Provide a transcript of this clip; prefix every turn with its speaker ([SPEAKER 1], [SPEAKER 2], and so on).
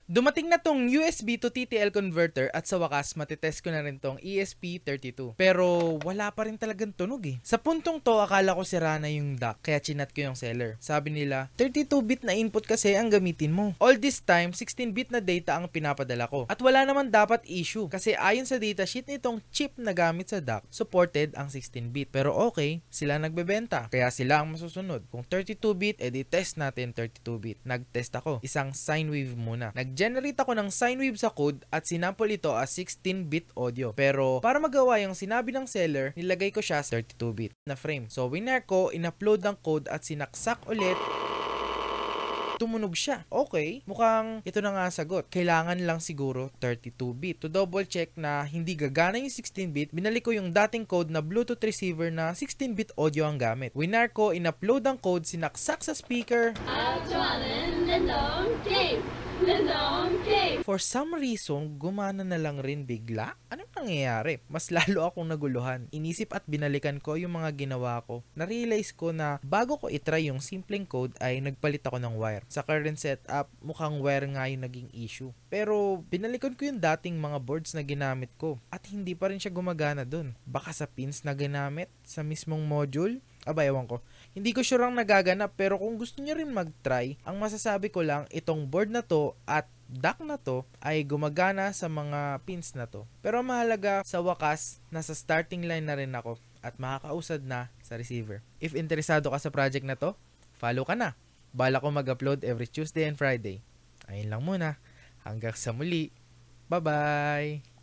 [SPEAKER 1] Dumating na tong USB to TTL converter at sa wakas matitest ko na rin tong ESP32. Pero wala pa rin talagang tunog eh. Sa puntong to akala ko sira na yung DAC kaya chinat ko yung seller. Sabi nila 32-bit na input kasi ang gamitin mo. All this time 16-bit na data ang pinapadala ko. At wala naman dapat issue kasi ayon sa datasheet nitong chip na gamit sa DAC supported ang 16-bit. Pero okay, sila nagbebenta kaya sila ang masusunod. Kung 32-bit edi test natin 32-bit. Nag-test ako. Isang sine wave muna. Nag-generate ako ng sine wave sa code at sinample ito as 16-bit audio. Pero para magawa yung sinabi ng seller, nilagay ko siya sa 32-bit na frame. So winner ko, in-upload ang code at sinaksak ulit. Tumunog siya. Okay, mukhang ito na nga sagot. Kailangan lang siguro 32-bit. To double check na hindi gagana yung 16-bit, binalik ko yung dating code na Bluetooth receiver na 16-bit audio ang gamit. Winner ko, in-upload ang code, sinaksak sa speaker. For some reason, gumana na lang rin bigla. Anong nangyayari? Mas lalo akong naguluhan. Inisip at binalikan ko yung mga ginawa ko. Na-realize ko na bago ko itry yung simpleng code ay nagpalit ako ng wire. Sa current setup, mukhang wire nga yung naging issue. Pero binalikan ko yung dating mga boards na ginamit ko at hindi pa rin siya gumagana dun. Baka sa pins na ginamit sa mismong module? Aba, ewan ko. Hindi ko sure ang nagaganap pero kung gusto niyo rin mag-try, ang masasabi ko lang itong board na to at DAC na to ay gumagana sa mga pins na to. Pero mahalaga sa wakas, nasa starting line na rin ako at makakausad na sa receiver. If interesado ka sa project na to, follow ka na. Bala ko mag-upload every Tuesday and Friday. Ayun lang muna. Hanggang sa muli. Bye-bye!